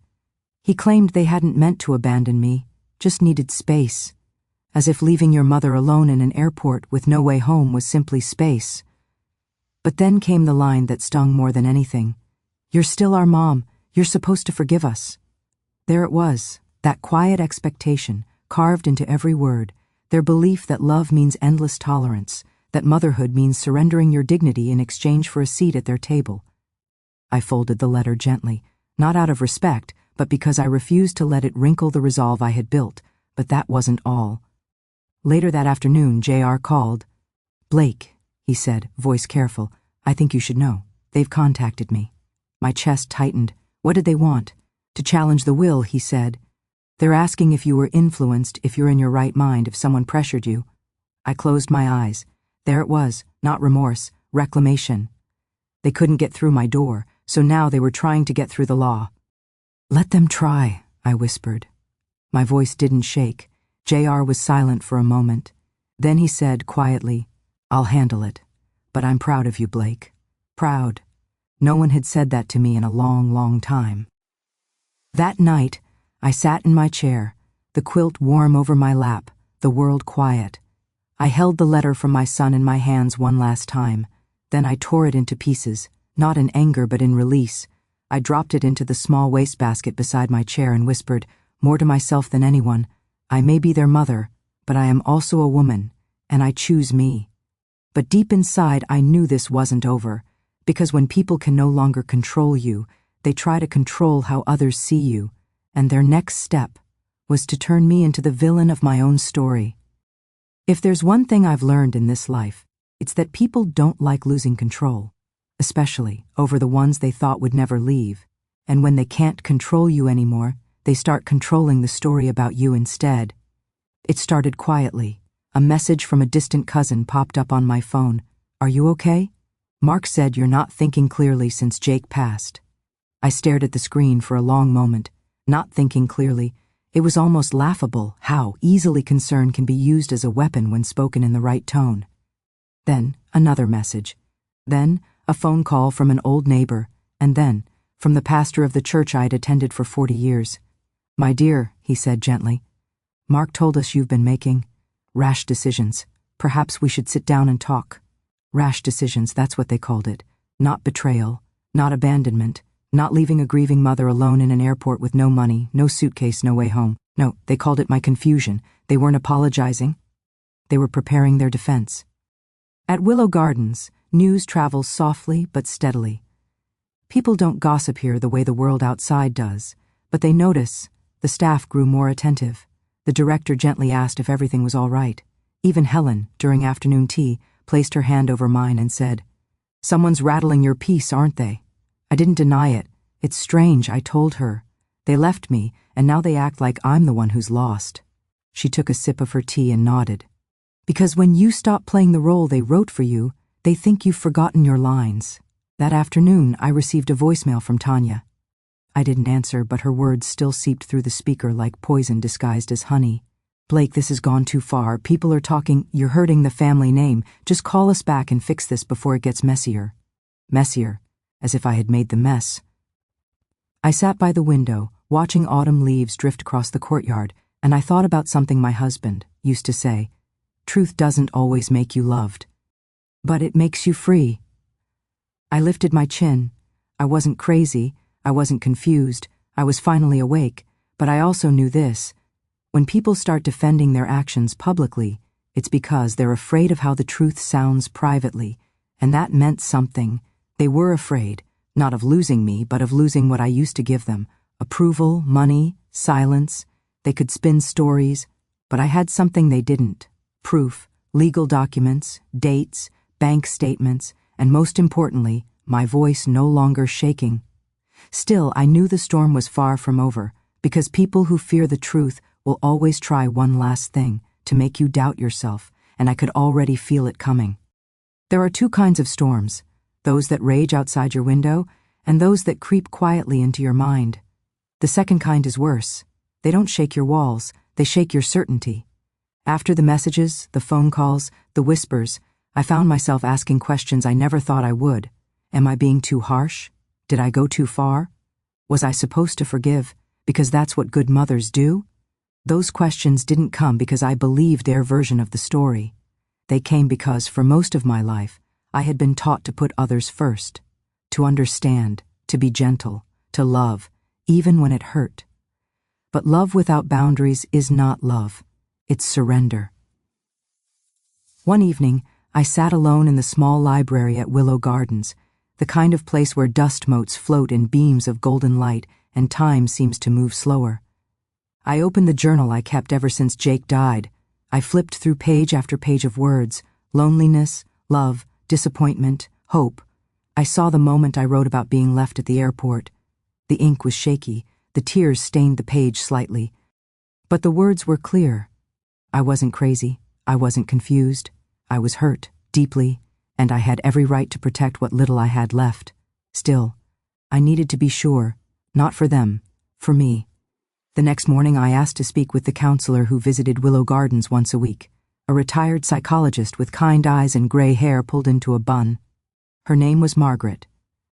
He claimed they hadn't meant to abandon me, just needed space. As if leaving your mother alone in an airport with no way home was simply space. But then came the line that stung more than anything. You're still our mom. You're supposed to forgive us. There it was, that quiet expectation, carved into every word, their belief that love means endless tolerance, that motherhood means surrendering your dignity in exchange for a seat at their table. I folded the letter gently, not out of respect, but because I refused to let it wrinkle the resolve I had built. But that wasn't all. Later that afternoon, JR called. "Blake," he said, voice careful, "I think you should know. They've contacted me." My chest tightened. What did they want? To challenge the will, he said. "They're asking if you were influenced, if you're in your right mind, if someone pressured you." I closed my eyes. There it was, not remorse, reclamation. They couldn't get through my door, so now they were trying to get through the law. "Let them try," I whispered. My voice didn't shake. JR was silent for a moment. Then he said quietly, "I'll handle it. But I'm proud of you, Blake. Proud." No one had said that to me in a long, long time. That night, I sat in my chair, the quilt warm over my lap, the world quiet. I held the letter from my son in my hands one last time. Then I tore it into pieces, not in anger but in release. I dropped it into the small wastebasket beside my chair and whispered, more to myself than anyone, I may be their mother, but I am also a woman, and I choose me. But deep inside I knew this wasn't over. Because when people can no longer control you, they try to control how others see you, and their next step was to turn me into the villain of my own story. If there's one thing I've learned in this life, it's that people don't like losing control, especially over the ones they thought would never leave. And when they can't control you anymore, they start controlling the story about you instead. It started quietly. A message from a distant cousin popped up on my phone. "Are you okay? Mark said you're not thinking clearly since Jake passed." I stared at the screen for a long moment, not thinking clearly. It was almost laughable how easily concern can be used as a weapon when spoken in the right tone. Then another message. Then a phone call from an old neighbor, and then from the pastor of the church I'd attended for 40 years. "My dear," he said gently, "Mark told us you've been making rash decisions. Perhaps we should sit down and talk." Rash decisions, that's what they called it. Not betrayal, not abandonment, not leaving a grieving mother alone in an airport with no money, no suitcase, no way home. No, they called it my confusion. They weren't apologizing. They were preparing their defense. At Willow Gardens, news travels softly but steadily. People don't gossip here the way the world outside does, but they notice. The staff grew more attentive. The director gently asked if everything was all right. Even Helen, during afternoon tea, placed her hand over mine and said, "Someone's rattling your peace, aren't they?" I didn't deny it. "It's strange," I told her. "They left me, and now they act like I'm the one who's lost." She took a sip of her tea and nodded. "Because when you stop playing the role they wrote for you, they think you've forgotten your lines." That afternoon, I received a voicemail from Tanya. I didn't answer, but her words still seeped through the speaker like poison disguised as honey. "Blake, this has gone too far. People are talking. You're hurting the family name. Just call us back and fix this before it gets messier." Messier, as if I had made the mess. I sat by the window, watching autumn leaves drift across the courtyard, and I thought about something my husband used to say. Truth doesn't always make you loved, but it makes you free. I lifted my chin. I wasn't crazy. I wasn't confused. I was finally awake, but I also knew this. When people start defending their actions publicly, it's because they're afraid of how the truth sounds privately, and that meant something. They were afraid, not of losing me, but of losing what I used to give them. Approval, money, silence. They could spin stories, but I had something they didn't. Proof, legal documents, dates, bank statements, and most importantly, my voice no longer shaking. Still, I knew the storm was far from over, because people who fear the truth will always try one last thing, to make you doubt yourself, and I could already feel it coming. There are two kinds of storms, those that rage outside your window, and those that creep quietly into your mind. The second kind is worse. They don't shake your walls, they shake your certainty. After the messages, the phone calls, the whispers, I found myself asking questions I never thought I would. Am I being too harsh? Did I go too far? Was I supposed to forgive, because that's what good mothers do? Those questions didn't come because I believed their version of the story. They came because, for most of my life, I had been taught to put others first, to understand, to be gentle, to love, even when it hurt. But love without boundaries is not love. It's surrender. One evening, I sat alone in the small library at Willow Gardens, the kind of place where dust motes float in beams of golden light and time seems to move slower. I opened the journal I kept ever since Jake died. I flipped through page after page of words, loneliness, love, disappointment, hope. I saw the moment I wrote about being left at the airport. The ink was shaky, the tears stained the page slightly. But the words were clear. I wasn't crazy, I wasn't confused. I was hurt, deeply, and I had every right to protect what little I had left. Still, I needed to be sure, not for them, for me. The next morning I asked to speak with the counselor who visited Willow Gardens once a week, a retired psychologist with kind eyes and gray hair pulled into a bun. Her name was Margaret.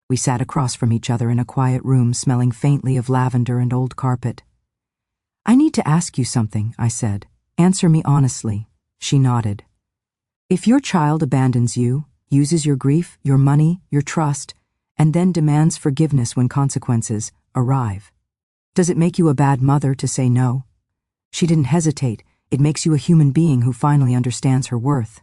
We sat across from each other in a quiet room smelling faintly of lavender and old carpet. "I need to ask you something," I said. "Answer me honestly." She nodded. "If your child abandons you, uses your grief, your money, your trust, and then demands forgiveness when consequences arrive, does it make you a bad mother to say no?" She didn't hesitate. "It makes you a human being who finally understands her worth."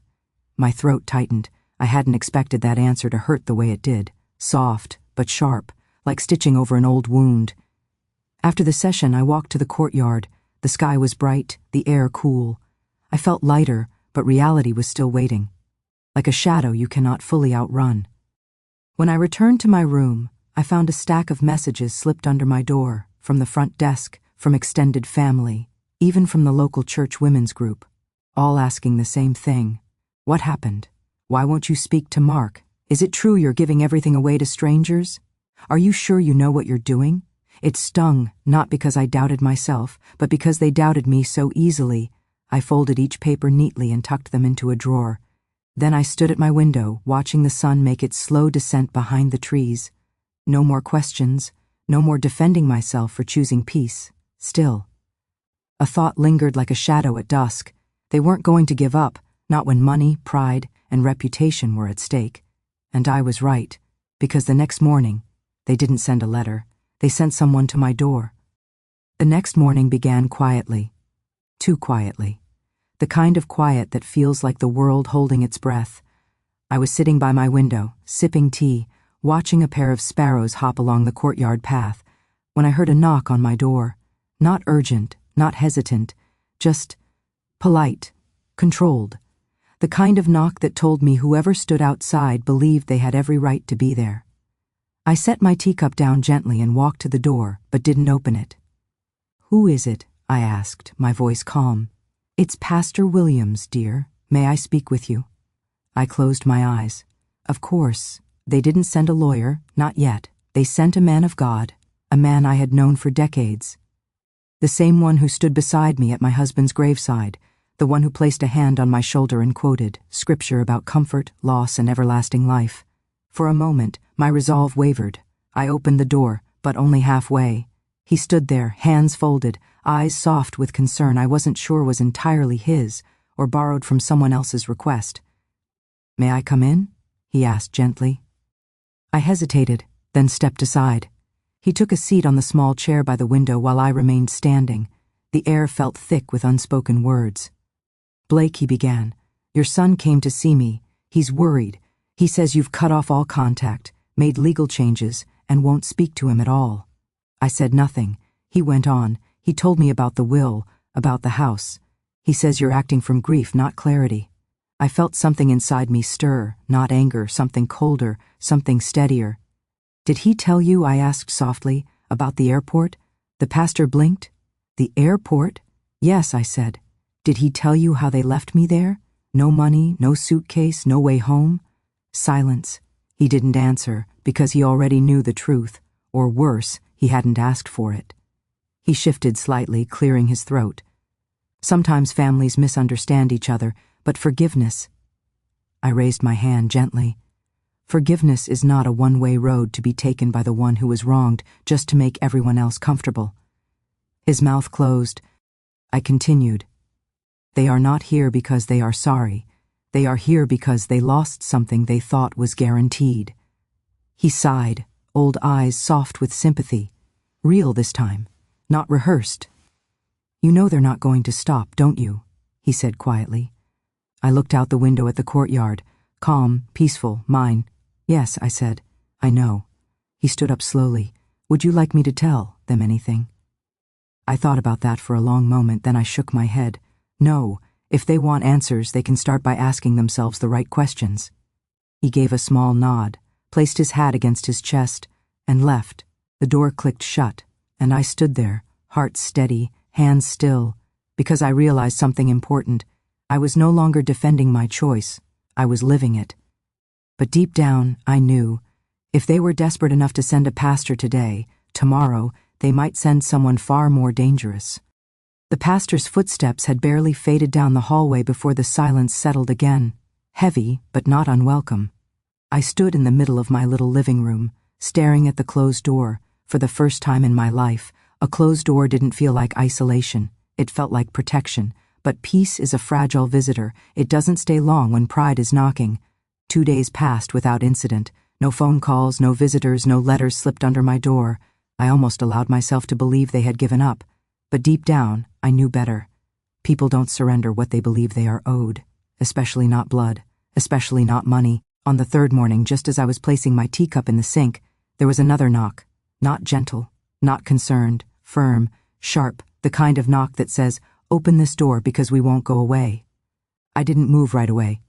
My throat tightened. I hadn't expected that answer to hurt the way it did, soft but sharp, like stitching over an old wound. After the session, I walked to the courtyard. The sky was bright, the air cool. I felt lighter, but reality was still waiting, like a shadow you cannot fully outrun. When I returned to my room, I found a stack of messages slipped under my door, from the front desk, from extended family, even from the local church women's group, all asking the same thing. What happened? Why won't you speak to Mark? Is it true you're giving everything away to strangers? Are you sure you know what you're doing? It stung, not because I doubted myself, but because they doubted me so easily. I folded each paper neatly and tucked them into a drawer. Then I stood at my window, watching the sun make its slow descent behind the trees. No more questions, no more defending myself for choosing peace. Still. A thought lingered like a shadow at dusk. They weren't going to give up, not when money, pride, and reputation were at stake. And I was right, because the next morning, they didn't send a letter. They sent someone to my door. The next morning began quietly. Too quietly. The kind of quiet that feels like the world holding its breath. I was sitting by my window, sipping tea, watching a pair of sparrows hop along the courtyard path, when I heard a knock on my door. Not urgent, not hesitant, just polite, controlled. The kind of knock that told me whoever stood outside believed they had every right to be there. I set my teacup down gently and walked to the door, but didn't open it. "Who is it?" I asked, my voice calm. "It's Pastor Williams, dear. May I speak with you?" I closed my eyes. Of course, they didn't send a lawyer, not yet. They sent a man of God, a man I had known for decades. The same one who stood beside me at my husband's graveside, the one who placed a hand on my shoulder and quoted scripture about comfort, loss, and everlasting life. For a moment, my resolve wavered. I opened the door, but only halfway. He stood there, hands folded, eyes soft with concern I wasn't sure was entirely his, or borrowed from someone else's request. "May I come in?" he asked gently. I hesitated, then stepped aside. He took a seat on the small chair by the window while I remained standing. The air felt thick with unspoken words. "Blake," he began, "your son came to see me. He's worried. He says you've cut off all contact, made legal changes, and won't speak to him at all." I said nothing. He went on. He told me about the will, about the house. "He says you're acting from grief, not clarity." I felt something inside me stir, not anger, something colder, something steadier. "Did he tell you," I asked softly, "about the airport?" The pastor blinked. "The airport?" "Yes," I said. "Did he tell you how they left me there? No money, no suitcase, no way home?" Silence. He didn't answer, because he already knew the truth, or worse, he hadn't asked for it. He shifted slightly, clearing his throat. "Sometimes families misunderstand each other, but forgiveness—" I raised my hand gently. "Forgiveness is not a one-way road to be taken by the one who was wronged just to make everyone else comfortable." His mouth closed. I continued. "They are not here because they are sorry. They are here because they lost something they thought was guaranteed." He sighed, old eyes soft with sympathy. Real this time, not rehearsed. "You know they're not going to stop, don't you?" he said quietly. I looked out the window at the courtyard, calm, peaceful, mine. "Yes," I said. "I know." He stood up slowly. "Would you like me to tell them anything?" I thought about that for a long moment, then I shook my head. "No. If they want answers, they can start by asking themselves the right questions." He gave a small nod, placed his hat against his chest, and left. The door clicked shut, and I stood there, heart steady, hands still, because I realized something important. I was no longer defending my choice. I was living it. But deep down, I knew, if they were desperate enough to send a pastor today, tomorrow, they might send someone far more dangerous. The pastor's footsteps had barely faded down the hallway before the silence settled again, heavy but not unwelcome. I stood in the middle of my little living room, staring at the closed door. For the first time in my life, a closed door didn't feel like isolation. It felt like protection. But peace is a fragile visitor. It doesn't stay long when pride is knocking. 2 days passed without incident. No phone calls, no visitors, no letters slipped under my door. I almost allowed myself to believe they had given up. But deep down, I knew better. People don't surrender what they believe they are owed, especially not blood, especially not money. On the third morning, just as I was placing my teacup in the sink, there was another knock. Not gentle, not concerned, firm, sharp, the kind of knock that says, "Open this door because we won't go away." I didn't move right away.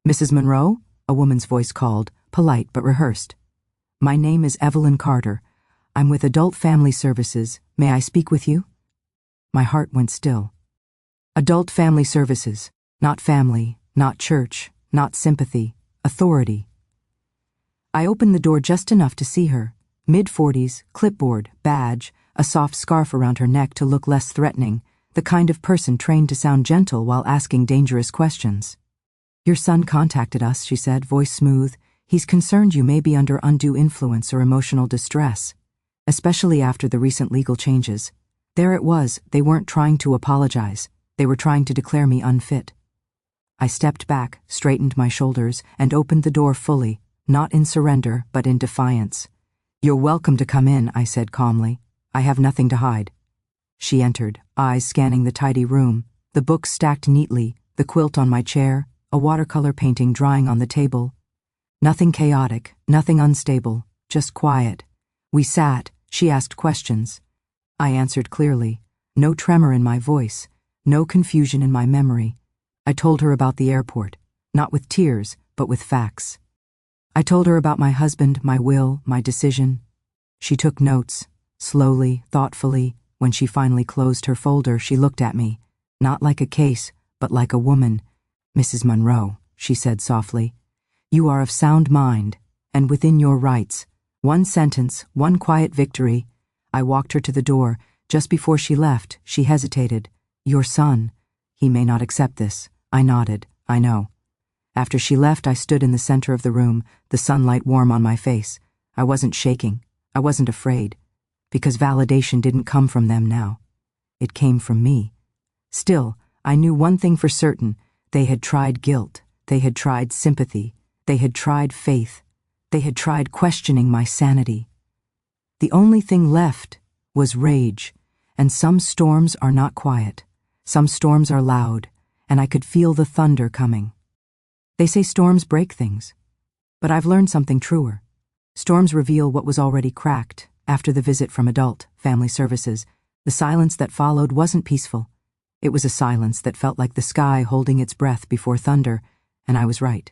"Mrs. Monroe?" a woman's voice called, polite but rehearsed. "My name is Evelyn Carter. I'm with Adult Family Services. May I speak with you?" My heart went still. Adult Family Services. Not family, not church, not sympathy, authority. I opened the door just enough to see her. Mid-40s, clipboard, badge, a soft scarf around her neck to look less threatening, the kind of person trained to sound gentle while asking dangerous questions. "Your son contacted us," she said, voice smooth. "He's concerned you may be under undue influence or emotional distress, especially after the recent legal changes." There it was, they weren't trying to apologize. They were trying to declare me unfit. I stepped back, straightened my shoulders, and opened the door fully, not in surrender, but in defiance. "You're welcome to come in," I said calmly. "I have nothing to hide." She entered, eyes scanning the tidy room, the books stacked neatly, the quilt on my chair, a watercolor painting drying on the table. Nothing chaotic, nothing unstable, just quiet. We sat, she asked questions. I answered clearly, no tremor in my voice, no confusion in my memory. I told her about the airport, not with tears, but with facts. I told her about my husband, my will, my decision. She took notes, slowly, thoughtfully. When she finally closed her folder, she looked at me, not like a case, but like a woman. "Mrs. Monroe," she said softly, "you are of sound mind, and within your rights. One sentence, one quiet victory." I walked her to the door. Just before she left, she hesitated. "Your son. He may not accept this." I nodded. "I know." After she left, I stood in the center of the room, the sunlight warm on my face. I wasn't shaking. I wasn't afraid. Because validation didn't come from them now. It came from me. Still, I knew one thing for certain. They had tried guilt. They had tried sympathy. They had tried faith. They had tried questioning my sanity. The only thing left was rage. And some storms are not quiet. Some storms are loud, and I could feel the thunder coming. They say storms break things. But I've learned something truer. Storms reveal what was already cracked. After the visit from Adult Family Services, the silence that followed wasn't peaceful. It was a silence that felt like the sky holding its breath before thunder, and I was right.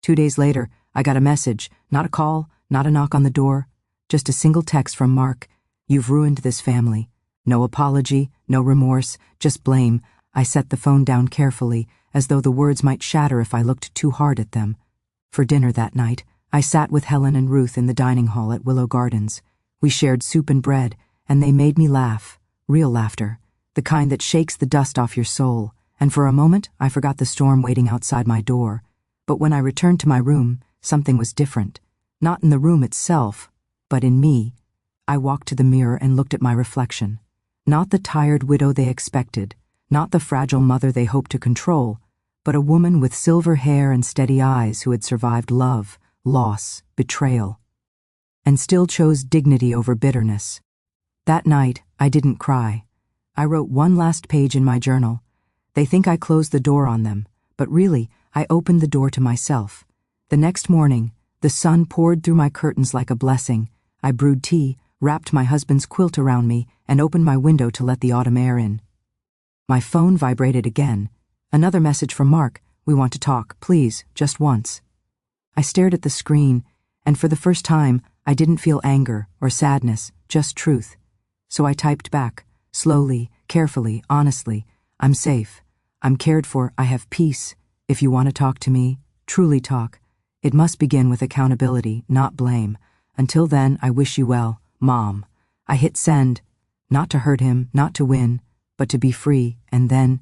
2 days later, I got a message, not a call, not a knock on the door, just a single text from Mark. "You've ruined this family." No apology, no remorse, just blame. I set the phone down carefully, as though the words might shatter if I looked too hard at them. For dinner that night, I sat with Helen and Ruth in the dining hall at Willow Gardens. We shared soup and bread, and they made me laugh. Real laughter. The kind that shakes the dust off your soul. And for a moment, I forgot the storm waiting outside my door. But when I returned to my room, something was different. Not in the room itself, but in me. I walked to the mirror and looked at my reflection. Not the tired widow they expected, not the fragile mother they hoped to control, but a woman with silver hair and steady eyes who had survived love, loss, betrayal, and still chose dignity over bitterness. That night, I didn't cry. I wrote one last page in my journal. They think I closed the door on them, but really, I opened the door to myself. The next morning, the sun poured through my curtains like a blessing. I brewed tea, wrapped my husband's quilt around me, and opened my window to let the autumn air in. My phone vibrated again. Another message from Mark. "We want to talk, please, just once." I stared at the screen, and for the first time, I didn't feel anger or sadness, just truth. So I typed back, slowly, carefully, honestly. "I'm safe. I'm cared for. I have peace. If you want to talk to me, truly talk. It must begin with accountability, not blame. Until then, I wish you well, Mom." I hit send, not to hurt him, not to win, but to be free, and then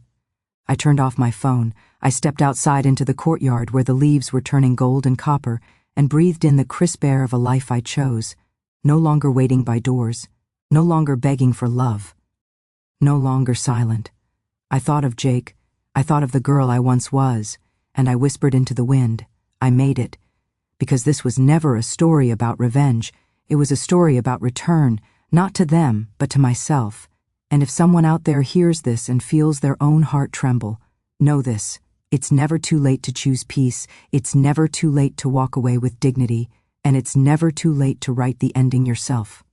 I turned off my phone. I stepped outside into the courtyard where the leaves were turning gold and copper, and breathed in the crisp air of a life I chose, no longer waiting by doors, no longer begging for love, no longer silent. I thought of Jake. I thought of the girl I once was, and I whispered into the wind, "I made it." Because this was never a story about revenge. It was a story about return, not to them, but to myself. And if someone out there hears this and feels their own heart tremble, know this: It's never too late to choose peace, it's never too late to walk away with dignity, and it's never too late to write the ending yourself.